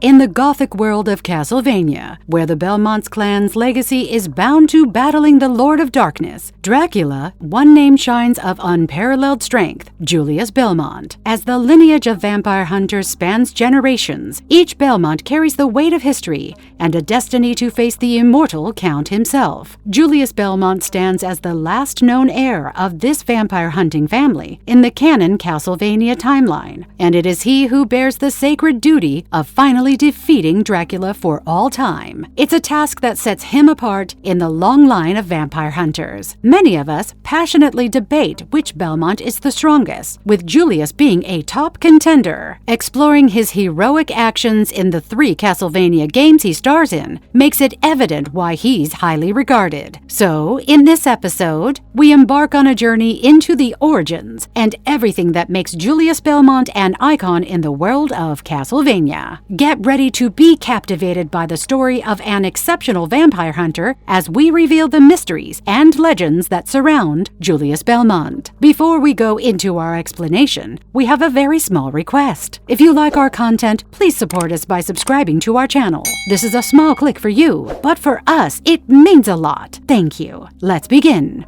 In the Gothic world of Castlevania, where the Belmont clan's legacy is bound to battling the Lord of Darkness, Dracula, one name shines of unparalleled strength, Julius Belmont. As the lineage of vampire hunters spans generations, each Belmont carries the weight of history and a destiny to face the immortal Count himself. Julius Belmont stands as the last known heir of this vampire hunting family in the canon Castlevania timeline, and it is he who bears the sacred duty of finally defeating Dracula for all time. It's a task that sets him apart in the long line of vampire hunters. Many of us passionately debate which Belmont is the strongest, with Julius being a top contender. Exploring his heroic actions in the 3 Castlevania games he stars in makes it evident why he's highly regarded. So, in this episode, we embark on a journey into the origins and everything that makes Julius Belmont an icon in the world of Castlevania. Get ready to be captivated by the story of an exceptional vampire hunter as we reveal the mysteries and legends that surround Julius Belmont. Before we go into our explanation, we have a very small request. If you like our content, please support us by subscribing to our channel. This is a small click for you, but for us, it means a lot. Thank you. Let's begin.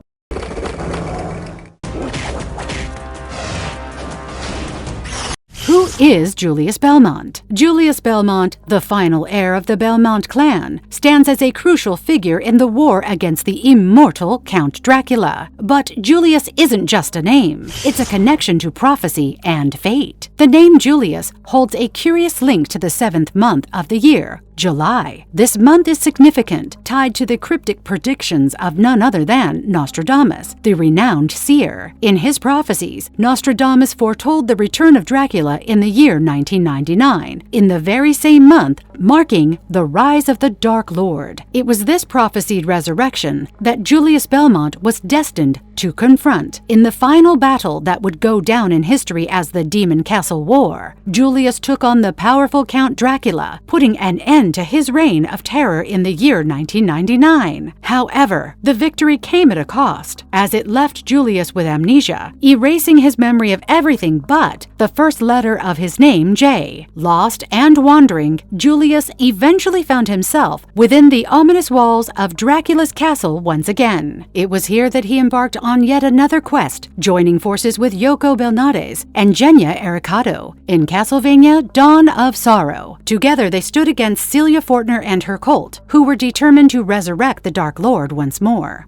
Who is Julius Belmont? Julius Belmont, the final heir of the Belmont clan, stands as a crucial figure in the war against the immortal Count Dracula. But Julius isn't just a name. It's a connection to prophecy and fate. The name Julius holds a curious link to the 7th month of the year, July. This month is significant, tied to the cryptic predictions of none other than Nostradamus, the renowned seer. In his prophecies, Nostradamus foretold the return of Dracula in the year 1999, in the very same month, marking the rise of the Dark Lord. It was this prophesied resurrection that Julius Belmont was destined to confront. In the final battle that would go down in history as the Demon Castle War, Julius took on the powerful Count Dracula, putting an end to his reign of terror in the year 1999. However, the victory came at a cost, as it left Julius with amnesia, erasing his memory of everything but the first letter of his name, J. Lost and wandering, Julius eventually found himself within the ominous walls of Dracula's castle once again. It was here that he embarked on yet another quest, joining forces with Yoko Belnades and Genya Ericato in Castlevania Dawn of Sorrow. Together they stood against Celia Fortner and her cult, who were determined to resurrect the Dark Lord once more.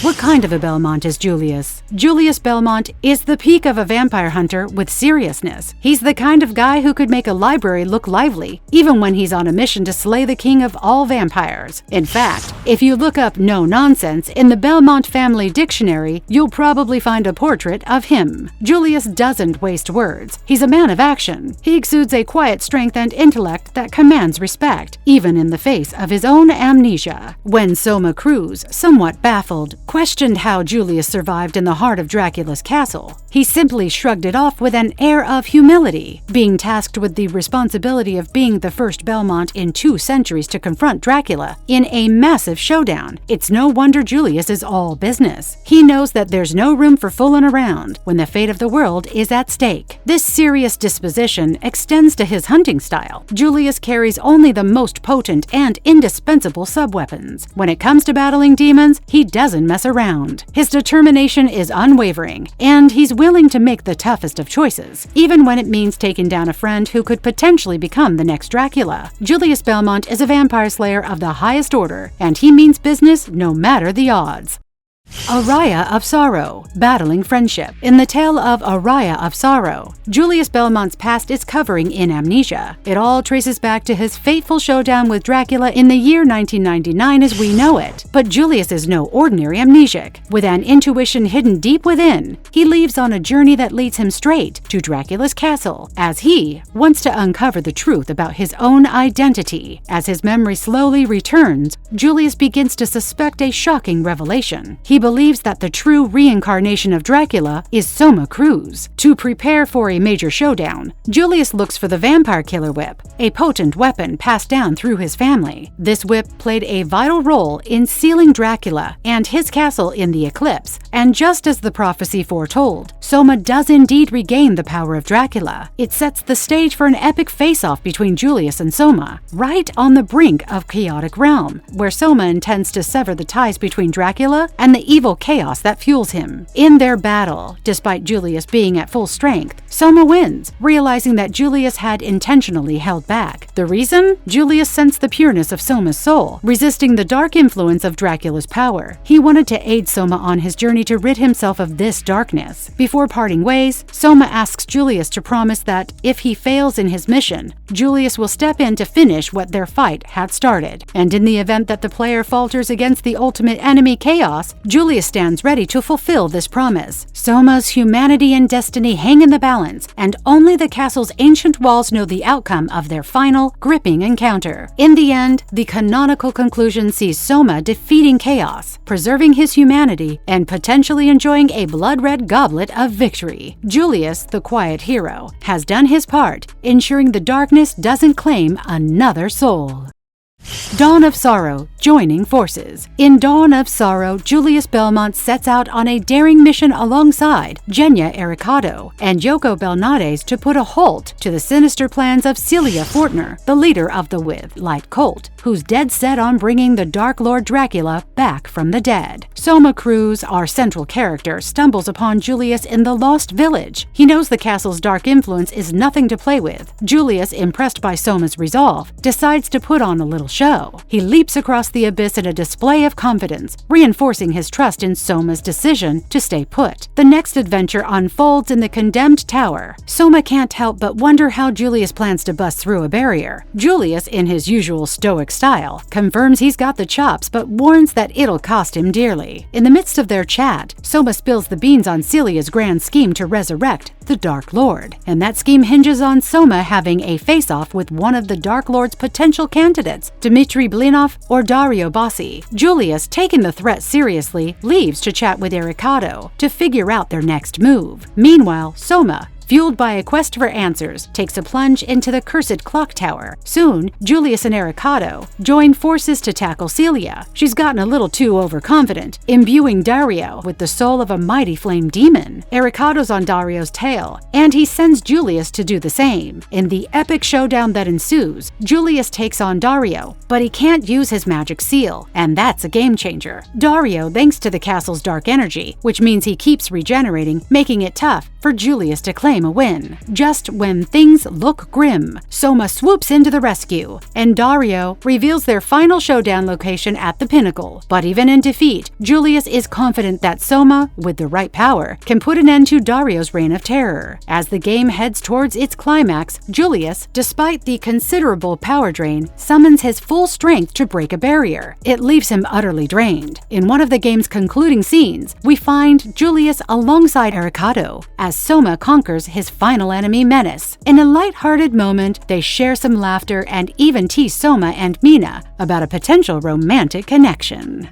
What kind of a Belmont is Julius? Julius Belmont is the peak of a vampire hunter with seriousness. He's the kind of guy who could make a library look lively, even when he's on a mission to slay the king of all vampires. In fact, if you look up no nonsense in the Belmont family dictionary, you'll probably find a portrait of him. Julius doesn't waste words. He's a man of action. He exudes a quiet strength and intellect that commands respect, even in the face of his own amnesia. When Soma Cruz, somewhat baffled, questioned how Julius survived in the heart of Dracula's castle, he simply shrugged it off with an air of humility. Being tasked with the responsibility of being the first Belmont in 2 centuries to confront Dracula in a massive showdown, it's no wonder Julius is all business. He knows that there's no room for fooling around when the fate of the world is at stake. This serious disposition extends to his hunting style. Julius carries only the most potent and indispensable sub-weapons. When it comes to battling demons, he doesn't mess around. His determination is unwavering, and he's willing to make the toughest of choices, even when it means taking down a friend who could potentially become the next Dracula. Julius Belmont is a vampire slayer of the highest order, and he means business no matter the odds. Arah of Sorrow, battling friendship. In the tale of Arah of Sorrow, Julius Belmont's past is covering in amnesia. It all traces back to his fateful showdown with Dracula in the year 1999 as we know it. But Julius is no ordinary amnesiac. With an intuition hidden deep within, he leaves on a journey that leads him straight to Dracula's castle, as he wants to uncover the truth about his own identity. As his memory slowly returns, Julius begins to suspect a shocking revelation. He He believes that the true reincarnation of Dracula is Soma Cruz. To prepare for a major showdown, Julius looks for the vampire killer whip, a potent weapon passed down through his family. This whip played a vital role in sealing Dracula and his castle in the eclipse, and just as the prophecy foretold, Soma does indeed regain the power of Dracula. It sets the stage for an epic face-off between Julius and Soma, right on the brink of chaotic realm, where Soma intends to sever the ties between Dracula and the evil chaos that fuels him. In their battle, despite Julius being at full strength, Soma wins, realizing that Julius had intentionally held back. The reason? Julius sensed the pureness of Soma's soul, resisting the dark influence of Dracula's power. He wanted to aid Soma on his journey to rid himself of this darkness. Before parting ways, Soma asks Julius to promise that if he fails in his mission, Julius will step in to finish what their fight had started. And in the event that the player falters against the ultimate enemy, Chaos, Julius stands ready to fulfill this promise. Soma's humanity and destiny hang in the balance, and only the castle's ancient walls know the outcome of their final, gripping encounter. In the end, the canonical conclusion sees Soma defeating Chaos, preserving his humanity, and potentially enjoying a blood-red goblet of victory. Julius, the quiet hero, has done his part, ensuring the darkness doesn't claim another soul. Dawn of Sorrow, joining forces. In Dawn of Sorrow, Julius Belmont sets out on a daring mission alongside Genya Ericado and Yoko Belnades to put a halt to the sinister plans of Celia Fortner, the leader of the With-Light cult, who's dead set on bringing the Dark Lord Dracula back from the dead. Soma Cruz, our central character, stumbles upon Julius in the Lost Village. He knows the castle's dark influence is nothing to play with. Julius, impressed by Soma's resolve, decides to put on a little show. He leaps across the abyss in a display of confidence, reinforcing his trust in Soma's decision to stay put. The next adventure unfolds in the condemned tower. Soma can't help but wonder how Julius plans to bust through a barrier. Julius, in his usual stoic style, confirms he's got the chops but warns that it'll cost him dearly. In the midst of their chat, Soma spills the beans on Celia's grand scheme to resurrect the Dark Lord, and that scheme hinges on Soma having a face-off with one of the Dark Lord's potential candidates, Dmitry Blinov or Dario Bossi. Julius, taking the threat seriously, leaves to chat with Ericado to figure out their next move. Meanwhile, Soma, fueled by a quest for answers, takes a plunge into the cursed clock tower. Soon, Julius and Ericado join forces to tackle Celia. She's gotten a little too overconfident, imbuing Dario with the soul of a mighty flame demon. Ericado's on Dario's tail, and he sends Julius to do the same. In the epic showdown that ensues, Julius takes on Dario, but he can't use his magic seal, and that's a game changer. Dario, thanks to the castle's dark energy, which means he keeps regenerating, making it tough for Julius to claim a win. Just when things look grim, Soma swoops into the rescue, and Dario reveals their final showdown location at the pinnacle. But even in defeat, Julius is confident that Soma, with the right power, can put an end to Dario's reign of terror. As the game heads towards its climax, Julius, despite the considerable power drain, summons his full strength to break a barrier. It leaves him utterly drained. In one of the game's concluding scenes, we find Julius alongside Ericado as Soma conquers his final enemy, Menace. In a light-hearted moment, they share some laughter and even tease Soma and Mina about a potential romantic connection.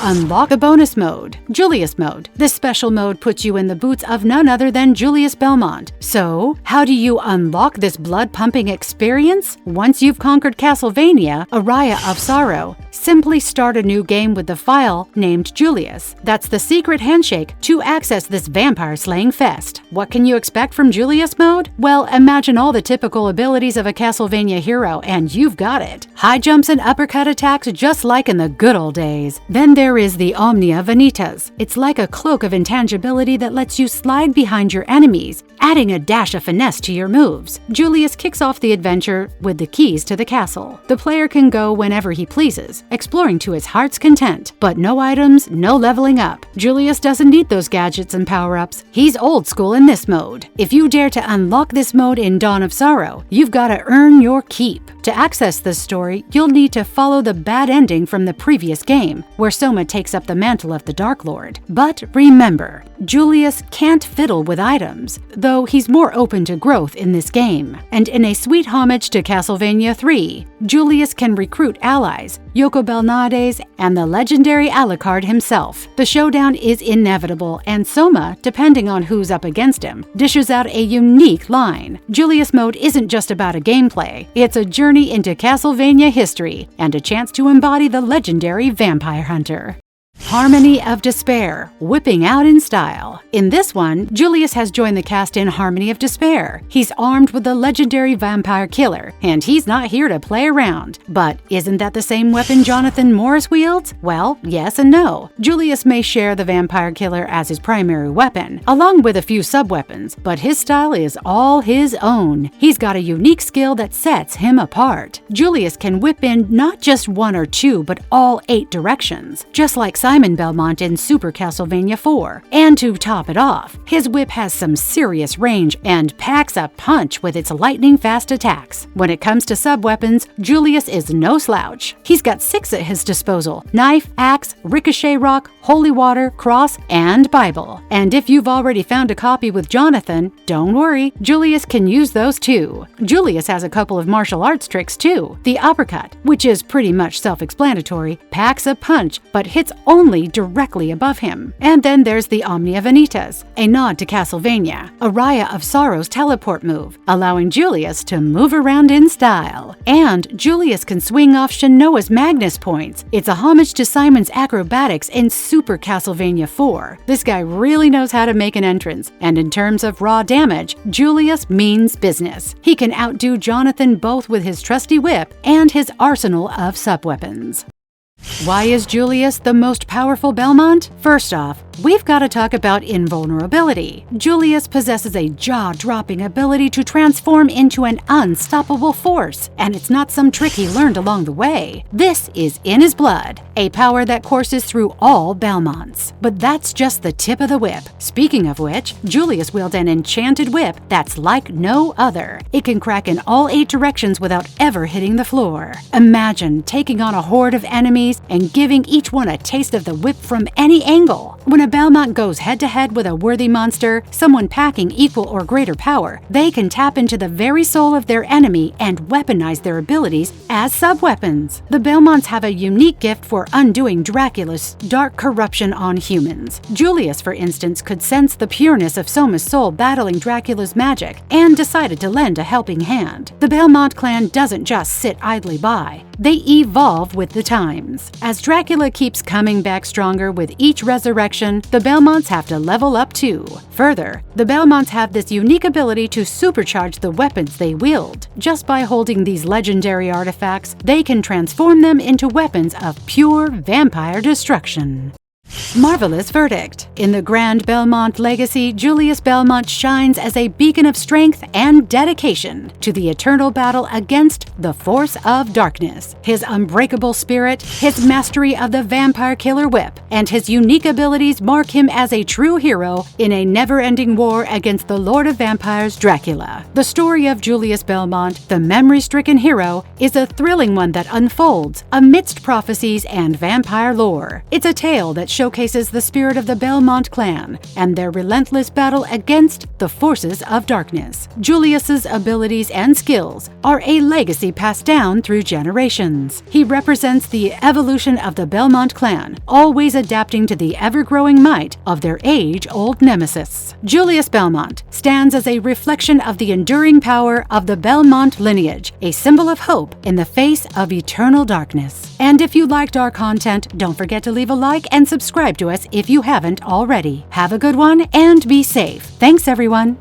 Unlock the bonus mode, Julius Mode. This special mode puts you in the boots of none other than Julius Belmont. So, how do you unlock this blood-pumping experience? Once you've conquered Castlevania, Arah of Sorrow, simply start a new game with the file named Julius. That's the secret handshake to access this vampire-slaying fest. What can you expect from Julius Mode? Well, imagine all the typical abilities of a Castlevania hero, and you've got it. High jumps and uppercut attacks just like in the good old days. Then there is the Omnia Vanitas. It's like a cloak of intangibility that lets you slide behind your enemies, adding a dash of finesse to your moves. Julius kicks off the adventure with the keys to the castle. The player can go whenever he pleases, exploring to his heart's content. But no items, no leveling up. Julius doesn't need those gadgets and power-ups. He's old school in this mode. If you dare to unlock this mode in Dawn of Sorrow, you've got to earn your keep. To access this story, you'll need to follow the bad ending from the previous game, where Soma takes up the mantle of the Dark Lord. But remember, Julius can't fiddle with items, though he's more open to growth in this game. And in a sweet homage to Castlevania 3, Julius can recruit allies. Yoko Loco Belnades, and the legendary Alucard himself. The showdown is inevitable, and Soma, depending on who's up against him, dishes out a unique line. Julius Mode isn't just about a gameplay, it's a journey into Castlevania history and a chance to embody the legendary vampire hunter. Harmony of Despair, whipping out in style. In this one, Julius has joined the cast in Harmony of Despair. He's armed with the legendary vampire killer, and he's not here to play around. But isn't that the same weapon Jonathan Morris wields? Well, yes and no. Julius may share the vampire killer as his primary weapon, along with a few sub-weapons, but his style is all his own. He's got a unique skill that sets him apart. Julius can whip in not just one or two, but all 8 directions, just like Simon Belmont in Super Castlevania 4. And to top it off, his whip has some serious range and packs a punch with its lightning-fast attacks. When it comes to sub-weapons, Julius is no slouch. He's got 6 at his disposal: knife, axe, ricochet rock, holy water, cross, and Bible. And if you've already found a copy with Jonathan, don't worry, Julius can use those too. Julius has a couple of martial arts tricks too. The uppercut, which is pretty much self-explanatory, packs a punch but hits only directly above him. And then there's the Omnia Vanitas, a nod to Castlevania, Arah of Sorrow's teleport move, allowing Julius to move around in style. And Julius can swing off Shanoa's Magnus points. It's a homage to Simon's acrobatics in Super Castlevania 4. This guy really knows how to make an entrance, and in terms of raw damage, Julius means business. He can outdo Jonathan both with his trusty whip and his arsenal of sub-weapons. Why is Julius the most powerful Belmont? First off, we've got to talk about invulnerability. Julius possesses a jaw-dropping ability to transform into an unstoppable force, and it's not some trick he learned along the way. This is in his blood, a power that courses through all Belmonts. But that's just the tip of the whip. Speaking of which, Julius wields an enchanted whip that's like no other. It can crack in all 8 directions without ever hitting the floor. Imagine taking on a horde of enemies and giving each one a taste of the whip from any angle. When a Belmont goes head-to-head with a worthy monster, someone packing equal or greater power, they can tap into the very soul of their enemy and weaponize their abilities as sub-weapons. The Belmonts have a unique gift for undoing Dracula's dark corruption on humans. Julius, for instance, could sense the pureness of Soma's soul battling Dracula's magic and decided to lend a helping hand. The Belmont clan doesn't just sit idly by. They evolve with the times. As Dracula keeps coming back stronger with each resurrection, the Belmonts have to level up too. Further, the Belmonts have this unique ability to supercharge the weapons they wield. Just by holding these legendary artifacts, they can transform them into weapons of pure vampire destruction. Marvelous verdict. In the Grand Belmont legacy, Julius Belmont shines as a beacon of strength and dedication to the eternal battle against the force of darkness. His unbreakable spirit, his mastery of the vampire killer whip, and his unique abilities mark him as a true hero in a never-ending war against the Lord of Vampires, Dracula. The story of Julius Belmont, the memory-stricken hero, is a thrilling one that unfolds amidst prophecies and vampire lore. It's a tale that showcases the spirit of the Belmont clan and their relentless battle against the forces of darkness. Julius's abilities and skills are a legacy passed down through generations. He represents the evolution of the Belmont clan, always adapting to the ever-growing might of their age-old nemesis. Julius Belmont stands as a reflection of the enduring power of the Belmont lineage, a symbol of hope in the face of eternal darkness. And if you liked our content, don't forget to leave a like and subscribe to us if you haven't already. Have a good one and be safe. Thanks, everyone.